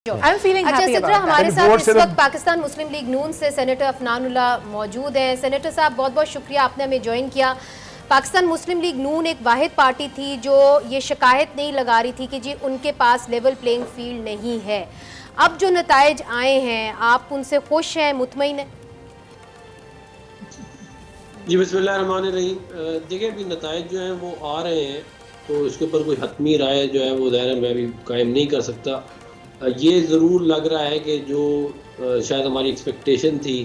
अच्छा सत्रा, हमारे साथ इस वक्त पाकिस्तान मुस्लिम लीग नून से सेनेटर अफनानुल्लाह मौजूद हैं। सेनेटर साहब, बहुत बहुत शुक्रिया, आपने हमें ज्वाइन किया। पाकिस्तान मुस्लिम लीग नून एक वाहिद पार्टी थी जो ये शिकायत नहीं लगा रही थी कि जी उनके पास लेवल प्लेइंग फील्ड नहीं है। अब जो नताइज आए हैं, आप उनसे खुश हैं, मुतमईन हैं? जी बिस्मिल्लाहिर्रहमानिर्रहीम। देखिए, अभी नताइज जो हैं वो आ रहे हैं, तो इसके ऊपर कोई हतमी राय जो है वो ज़ाहिर मैं अभी कायम नहीं कर सकता। ये ज़रूर लग रहा है कि जो शायद हमारी एक्सपेक्टेशन थी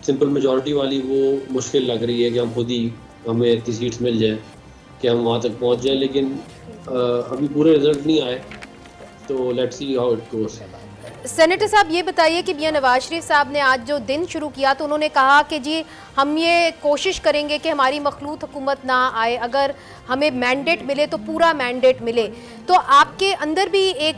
सिंपल मेजॉरिटी वाली, वो मुश्किल लग रही है कि हम खुद ही हमें इतनी सीट्स मिल जाए कि हम वहाँ तक पहुँच जाएं, लेकिन अभी पूरे रिजल्ट नहीं आए, तो let's see how it goes. Senator साहब, ये बताइए कि मियां नवाज शरीफ साहब ने आज जो दिन शुरू किया तो उन्होंने कहा कि जी हम ये कोशिश करेंगे कि हमारी मखलूत हुकूमत ना आए, अगर हमें मैंडेट मिले तो पूरा मैंडेट मिले। तो आपके अंदर भी एक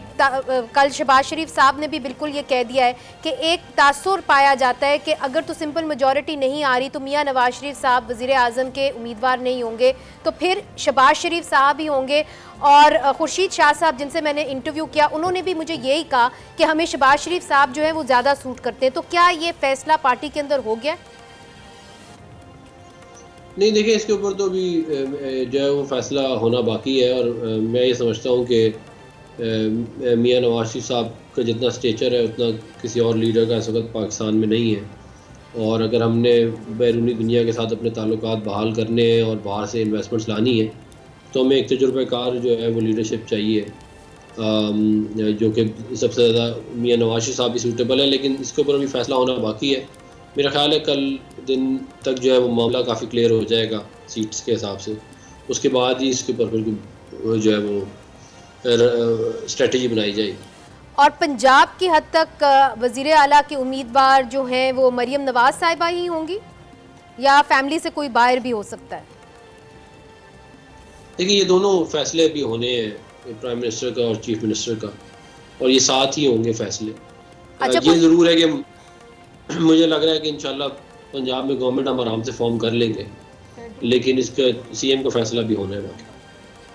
कल शहबाज शरीफ साहब ने भी बिल्कुल ये कह दिया है कि एक तासुर पाया जाता है कि अगर तो सिंपल मेजॉरिटी नहीं आ रही तो मियां नवाज शरीफ साहब वज़ीर आज़म के उम्मीदवार नहीं होंगे, तो फिर शहबाज शरीफ साहब ही होंगे। और खुर्शीद शाह साहब, जिनसे मैंने इंटरव्यू किया, उन्होंने भी मुझे यही कहा कि हमें शहबाज शरीफ साहब जो है वो ज़्यादा सूट करते हैं। तो क्या ये फैसला पार्टी के अंदर हो गया? नहीं, देखिए, इसके ऊपर तो अभी जो है वो फैसला होना बाकी है, और मैं ये समझता हूँ कि मियां नवाज शरीफ साहब का जितना स्टेचर है उतना किसी और लीडर का इस वक्त पाकिस्तान में नहीं है। और अगर हमने बैरूनी दुनिया के साथ अपने ताल्लुकात बहाल करने हैं और बाहर से इन्वेस्टमेंट्स लानी है, तो हमें एक तजुर्बेकार जो है वो लीडरशिप चाहिए, जो कि सबसे ज़्यादा मियां नवाज शरीफ साहब भी सूटेबल है। लेकिन इसके ऊपर अभी फैसला होना बाकी है। मेरा ख्याल है कल दिन तक जो है वो मामला काफ़ी क्लियर हो जाएगा सीट्स के हिसाब से, उसके बाद ही इसके ऊपर फिर जो है वो स्ट्रेटजी बनाई जाएगी। और पंजाब की हद तक वज़ीर आला के उम्मीदवार जो हैं वो मरियम नवाज साहिबा ही होंगी या फैमिली से कोई बाहर भी हो सकता है? देखिए, ये दोनों फैसले अभी होने हैं, प्राइम मिनिस्टर का और चीफ मिनिस्टर का, और ये साथ ही होंगे फैसले। अच्छा, ये ज़रूर है कि मुझे लग रहा है कि इंशाल्लाह पंजाब में गवर्नमेंट हम आराम से फॉर्म कर लेंगे, लेकिन इसका सीएम का फैसला भी होना है बाकी।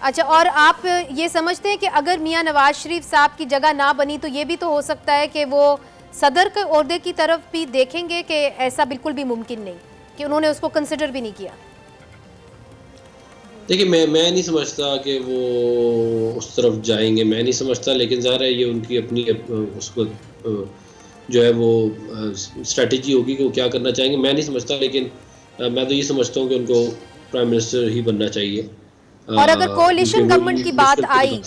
अच्छा, और आप ये समझते हैं कि अगर मियां नवाज शरीफ साहब की जगह ना बनी तो ये भी तो हो सकता है कि वो सदर के ओहदे की तरफ भी देखेंगे, कि ऐसा बिल्कुल भी मुमकिन नहीं कि उन्होंने उसको कंसिडर भी नहीं किया? देखिए, मैं नहीं समझता कि वो उस तरफ जाएंगे, मैं नहीं समझता, लेकिन ज़ाहिर है ये उनकी अपनी उसको जो है वो स्ट्रेटजी होगी कि वो क्या करना चाहेंगे। मैं नहीं समझता, लेकिन मैं तो ये समझता हूँ कि उनको प्राइम मिनिस्टर ही बनना चाहिए। और अगर कोalition गवर्नमेंट की बात आई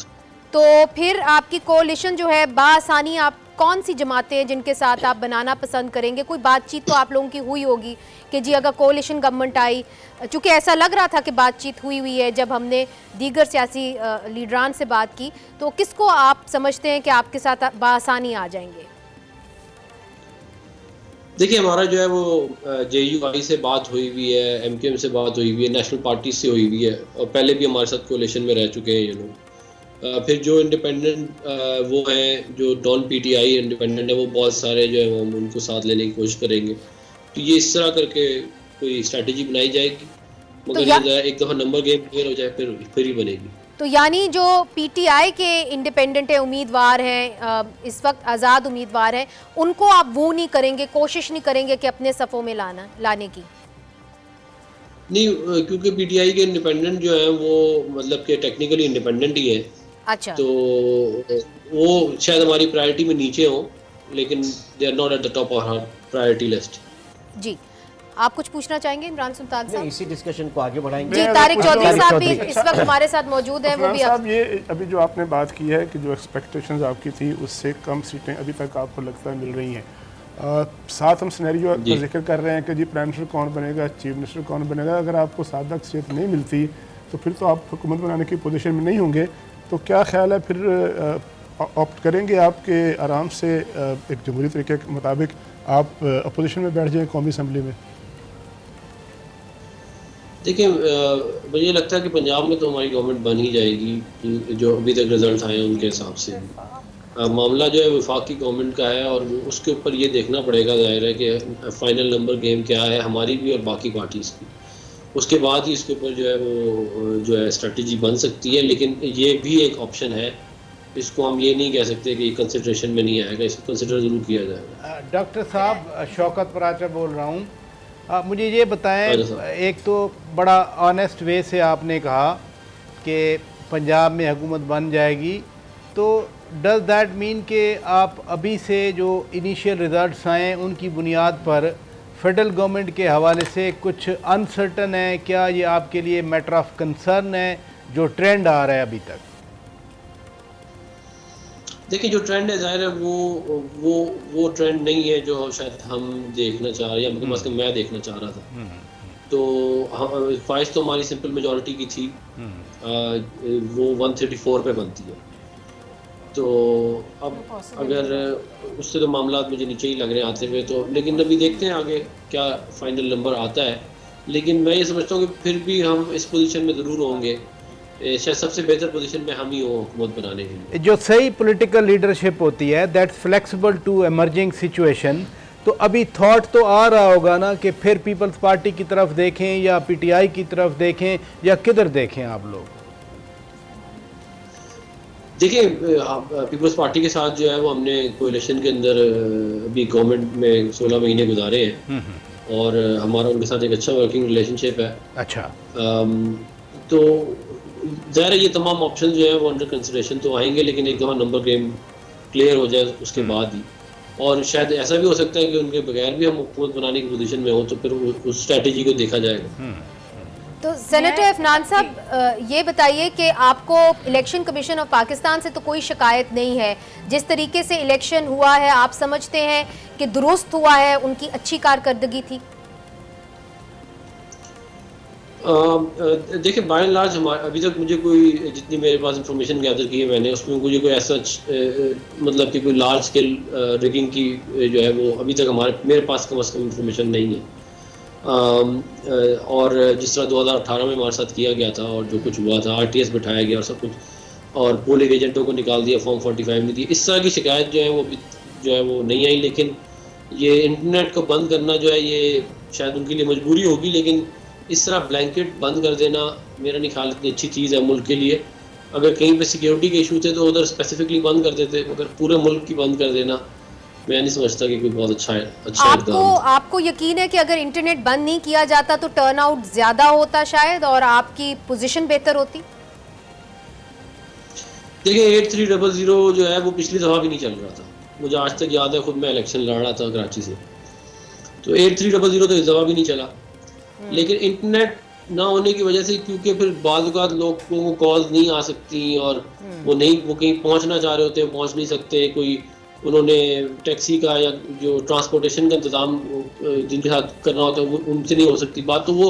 तो फिर आपकी कोalition जो है बासानी, आप कौन सी जमातें हैं जिनके साथ आप बनाना पसंद करेंगे? कोई बातचीत तो आप लोगों की हुई होगी कि जी अगर कोalition गवर्नमेंट आई, चूँकि ऐसा लग रहा था कि बातचीत हुई है जब हमने दीगर सियासी लीडरान से बात की, तो किसको आप समझते हैं कि आपके साथ बासानी आ जाएंगे? देखिए, हमारा जो है वो JUI से बात हुई हुई है, MKM से बात हुई हुई है, नेशनल पार्टी से हुई हुई है, और पहले भी हमारे साथ कोalition में रह चुके हैं ये लोग। फिर जो इंडिपेंडेंट वो हैं, जो नॉन PTI इंडिपेंडेंट है, वो बहुत सारे जो है वो हम उनको साथ लेने की कोशिश करेंगे। तो ये इस तरह करके कोई स्ट्रैटेजी बनाई जाएगी, मगर तो एक दफ़ा नंबर गेम क्लियर हो जाए फिर ही बनेगी। तो यानी जो PTI के इंडिपेंडेंट है उम्मीदवार हैं, इस वक्त आज़ाद उम्मीदवार हैं, उनको आप वो नहीं करेंगे, कोशिश नहीं करेंगे कि अपने सफ़ों में लाने की? नहीं, क्योंकि PTI के इंडिपेंडेंट जो है वो मतलब कि टेक्निकली इंडिपेंडेंट ही है। अच्छा, तो वो शायद हमारी प्रायोरिटी में नीचे हो, लेकिन they are not at the top of our priority list. जी, आप कुछ पूछना चाहेंगे इमरान सुल्तान साहब? इसी डिस्कशन को आगे बढ़ाएंगे। जी, तारिक चौधरी साहब भी इस वक्त हमारे साथ मौजूद हैं। वो भी साहब, ये अभी जो आपने बात की है कि जो एक्सपेक्टेशंस आपकी थी उससे कम सीटें अभी तक आपको लगता है मिल रही हैं, साथ हम सिनेरियो का जिक्र कर रहे हैं कि जी प्राइम मिनिस्टर कौन बनेगा, चीफ मिनिस्टर कौन बनेगा। अगर आपको सादक सीट नहीं मिलती तो फिर तो आप हुकूमत बनाने की पोजीशन में नहीं होंगे। तो क्या ख्याल है, फिर ऑप्ट करेंगे आपके आराम से एक जमहूरी तरीके के मुताबिक आप अपोजिशन में बैठ जाएँ कौमी असम्बली में? देखिए, मुझे लगता है कि पंजाब में तो हमारी गवर्नमेंट बन ही जाएगी, जो अभी तक रिजल्ट आए हैं उनके हिसाब से। मामला जो है वफाकी गवर्नमेंट का है, और उसके ऊपर ये देखना पड़ेगा, जाहिर है कि फाइनल नंबर गेम क्या है हमारी भी और बाकी पार्टीज़ की। उसके बाद ही इसके ऊपर जो है वो जो है स्ट्रेटजी बन सकती है। लेकिन ये भी एक ऑप्शन है इसको हम ये नहीं कह सकते कि कंसिडरेशन में नहीं आएगा, इसको कंसिडर ज़रूर किया जाएगा। डॉक्टर साहब, शौकत पराचा बोल रहा हूँ। मुझे ये बताएं, एक तो बड़ा ऑनेस्ट वे से आपने कहा कि पंजाब में हुकूमत बन जाएगी, तो डज दैट मीन कि आप अभी से जो इनिशियल रिज़ल्ट्स आए उनकी बुनियाद पर फेडरल गवर्नमेंट के हवाले से कुछ अनसर्टन है? क्या ये आपके लिए मैटर ऑफ कंसर्न है जो ट्रेंड आ रहा है अभी तक? देखिए, जो ट्रेंड है ज़ाहिर है वो ट्रेंड नहीं है जो शायद हम देखना चाह रहे हैं, या कम से कम मैं देखना चाह रहा था। तो ख्वाहिश तो हमारी सिंपल मेजॉरिटी की थी, वो 134 पे बनती है। तो अब अगर उससे तो मामला मुझे नीचे ही लग रहे हैं आते हुए, तो लेकिन अभी देखते हैं आगे क्या फाइनल नंबर आता है। लेकिन मैं ये समझता हूँ कि फिर भी हम इस पोजीशन में ज़रूर होंगे, शायद सबसे बेहतर पोजीशन में हम ही हो हुकूमत बनाने के लिए। जो सही पॉलिटिकल लीडरशिप होती है that's flexible to emerging situation, तो अभी थॉट तो आ रहा होगा ना कि फिर पीपल्स पार्टी की तरफ देखें या पीटीआई की तरफ देखें या किधर देखें आप लोग? देखिए, पीपल्स पार्टी के साथ जो है वो हमने कोalition के अंदर अभी गवर्नमेंट में 16 महीने गुजारे हैं और हमारा उनके साथ एक अच्छा वर्किंग रिलेशनशिप है। अच्छा, तो ज़ाहिर है ये तमाम ऑप्शन जो है वो अंडर कंसिडरेशन तो आएंगे, लेकिन एक दफ़ा नंबर गेम क्लियर हो जाए उसके बाद ही, और शायद ऐसा भी हो सकता है कि उनके बगैर भी हम हुकूमत बनाने की पोजीशन में हो, तो फिर उस स्ट्रेटजी को देखा जाएगा। तो सेनेटर अफनान साहब, ये बताइए कि आपको इलेक्शन कमीशन ऑफ पाकिस्तान से तो कोई शिकायत नहीं है? जिस तरीके से इलेक्शन हुआ है, आप समझते हैं कि दुरुस्त हुआ है, उनकी अच्छी कारकर्दगी थी? देखिए, बाय एंड लार्ज अभी तक मुझे कोई, जितनी मेरे पास इंफॉर्मेशन गैदर की है मैंने, उसमें मुझे कोई ऐसा मतलब कि कोई लार्ज स्केल रिगिंग की जो है वो अभी तक मेरे पास कम से कम इंफॉर्मेशन नहीं है। और जिस तरह 2018 में हमारे साथ किया गया था और जो कुछ हुआ था, RTS बिठाया गया और सब कुछ, और पोलिंग एजेंटों को निकाल दिया, फॉर्म 45 नहीं दी, इस तरह की शिकायत जो है वो नहीं आई। लेकिन ये इंटरनेट को बंद करना जो है ये शायद उनके लिए मजबूरी होगी, लेकिन इस तरह ब्लैंकेट बंद कर देना मेरा नहीं ख्याल इतनी अच्छी चीज़ है मुल्क के लिए। अगर कहीं पे सिक्योरिटी के इशू थे तो उधर स्पेसिफिकली बंद कर देते, मगर पूरे मुल्क की बंद कर देना मैं नहीं समझता कि कोई बहुत अच्छा है। आपको यकीन है कि अगर इंटरनेट बंद नहीं किया जाता तो टर्नआउट ज़्यादा होता शायद, और आपकी पोजीशन बेहतर होती? देखिए, 8300 जो है वो पिछली दफ़ा भी नहीं चल रहा था, मुझे आज तक याद है, खुद मैं इलेक्शन लड़ रहा था कराची से, तो 8300 तो इस दफ़ा भी नहीं चला। लेकिन इंटरनेट ना होने की वजह से, क्योंकि फिर बाद लोगों को कॉल्स नहीं आ सकती और वो कहीं पहुंचना चाह रहे होते हैं, पहुंच नहीं सकते, कोई उन्होंने टैक्सी का या जो ट्रांसपोर्टेशन का इंतजाम जिनके साथ करना होता है वो उनसे नहीं हो सकती बात, तो वो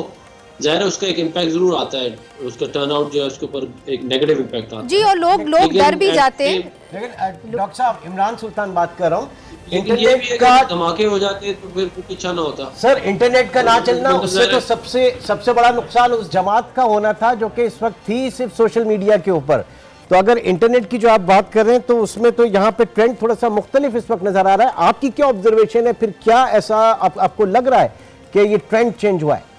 ज़ाहिर है उसका एक इम्पैक्ट ज़रूर आता है, उसका टर्नआउट जो है उसके ऊपर एक नेगेटिव इम्पैक्ट आता है जी, और लोग डर भी जाते हैं। लेकिन डॉक्टर साहब, इमरान सुल्तान बात कर रहा हूँ, इंटरनेट का धमाके हो जाते तो फिर कुछ अच्छा ना होता। सर, इंटरनेट का ना चलना, उससे तो सबसे बड़ा नुकसान उस जमात का होना था जो कि इस वक्त थी सिर्फ सोशल मीडिया के ऊपर। तो अगर इंटरनेट की जो आप बात कर रहे हैं तो उसमें तो यहाँ पे ट्रेंड थोड़ा सा मुख्तलिफ इस वक्त नजर आ रहा है। आपकी क्या ऑब्जर्वेशन है, फिर क्या ऐसा आपको लग रहा है कि ये ट्रेंड चेंज हुआ है?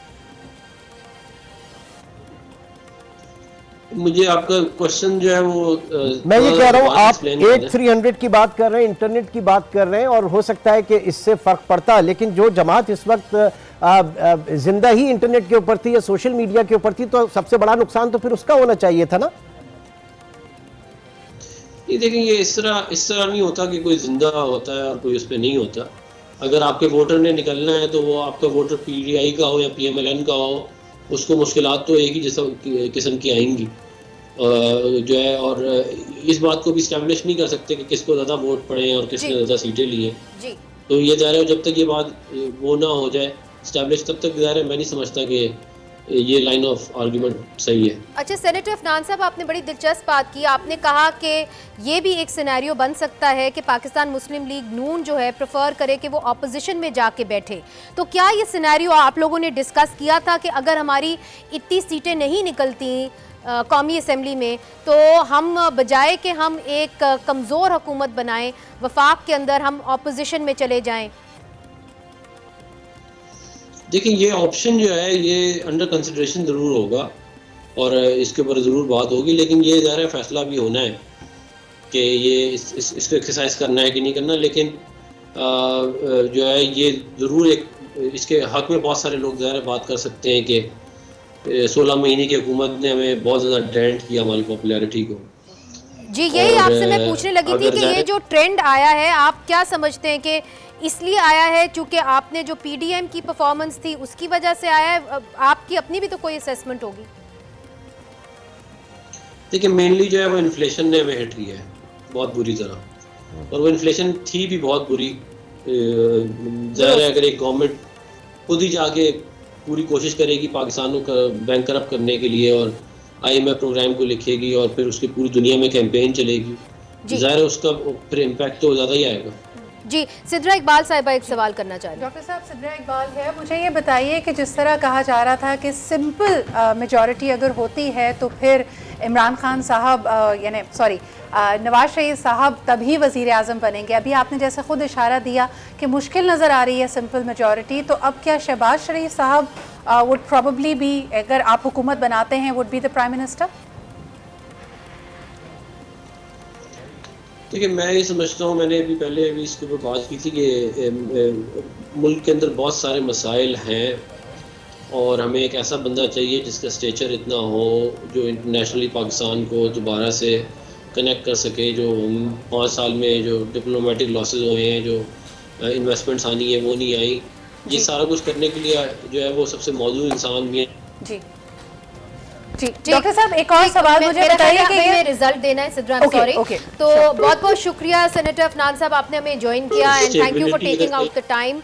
मुझे आपका क्वेश्चन जो है वो मैं ये कह रहा हूँ, आप 8300 की बात कर रहे हैं, इंटरनेट की बात कर रहे हैं, और हो सकता है कि इससे फर्क पड़ता, लेकिन जो जमात इस वक्त जिंदा ही इंटरनेट के ऊपर थी या सोशल मीडिया के ऊपर थी, तो सबसे बड़ा नुकसान तो फिर उसका होना चाहिए था ना? ये देखें, ये इस तरह नहीं होता कि कोई जिंदा होता है और कोई उस पर नहीं होता। अगर आपके वोटर ने निकलना है तो वो आपका वोटर PTI का हो या PMLN का हो, उसको मुश्किलात तो एक ही किस्म की आएंगी जो है, और इस बात को भी इस्टेब्लिश नहीं कर सकते कि किसको ज़्यादा वोट पड़े और किसने ज़्यादा सीटें ली हैं। तो ये ज़ाहिर है जब तक ये बात वो ना हो जाए इस्टेब्लिश, तब तक ज़ाहिर है मैं नहीं समझता कि ये लाइन ऑफ आर्गुमेंट सही है। अच्छा, सेनेटर अफनान साहब, आपने बड़ी दिलचस्प बात की, आपने कहा कि ये भी एक सिनेरियो बन सकता है कि पाकिस्तान मुस्लिम लीग नून जो है प्रेफर करे कि वो ऑपोजिशन में जाके बैठे। तो क्या ये सिनेरियो आप लोगों ने डिस्कस किया था कि अगर हमारी इतनी सीटें नहीं निकलती कौमी असम्बली में, तो हम बजाय कि हम एक कमज़ोर हुकूमत बनाएं, वफाक के अंदर हम ऑपोजिशन में चले जाएं? देखिए, ये ऑप्शन जो है ये अंडर कंसिडरेशन ज़रूर होगा और इसके ऊपर ज़रूर बात होगी, लेकिन ये ज़ाहिर है फैसला भी होना है कि ये इसको एक्सरसाइज करना है कि नहीं करना, लेकिन जो है ये ज़रूर एक इसके हक़ में बहुत सारे लोग ज़ाहिर बात कर सकते हैं कि 16 महीने की हुकूमत ने हमें बहुत ज़्यादा डेंट किया हमारी पॉपुलैरिटी को। जी, यही आपसे मैं पूछने लगी थी कि ये जो ट्रेंड आया है, आप क्या समझते हैं कि इसलिए आया है चूंकि आपने जो पीडीएम की परफॉर्मेंस थी उसकी वजह से आया है? आपकी अपनी भी तो कोई असेसमेंट होगी। देखिए, मेनली जो है वो इन्फ्लेशन ने हमें हिट किया है बहुत बुरी तरह, और वो इन्फ्लेशन थी भी बहुत बुरी। ज़ाहिर है अगर एक गवर्नमेंट खुद ही जाके पूरी कोशिश करेगी पाकिस्तान को बैंक करप्ट करने के लिए और IMF प्रोग्राम को लिखेगी और फिर उसकी पूरी दुनिया में कैंपेन चलेगी, ज़ाहिर है उसका फिर इम्पैक्ट तो ज़्यादा ही आएगा। जी, सिद्रा इकबाल साहिबा एक सवाल करना चाह रही हैं। डॉक्टर साहब, सिद्रा इकबाल है, मुझे ये बताइए कि जिस तरह कहा जा रहा था कि सिंपल मेजॉरिटी अगर होती है तो फिर इमरान खान साहब यानी नवाज शरीफ साहब तभी वज़ीर आज़म बनेंगे। अभी आपने जैसे खुद इशारा दिया कि मुश्किल नज़र आ रही है सिंपल मेजॉरिटी, तो अब क्या शहबाज शरीफ साहब वुड प्रॉबली बी, अगर आप हुकूमत बनाते हैं, would be the prime minister? देखिए, मैं ये समझता हूँ, मैंने अभी पहले इसके ऊपर बात की थी कि मुल्क के अंदर बहुत सारे मसाइल हैं और हमें एक ऐसा बंदा चाहिए जिसका स्टेचर इतना हो जो इंटरनेशनली पाकिस्तान को दोबारा से कनेक्ट कर सके। जो 5 साल में जो डिप्लोमेटिक लॉसेस हुए हैं, जो इन्वेस्टमेंट्स आनी है वो नहीं आई, ये सारा कुछ करने के लिए जो है वो सबसे मौजूद इंसान भी है। जी जी, डॉक्टर साहब एक और सवाल मुझे बताइए कि ये रिजल्ट देना है सिद्रा, सॉरी। तो बहुत बहुत शुक्रिया सेनेटर अफनान साहब, आपने हमें ज्वाइन किया and thank you for taking out the time.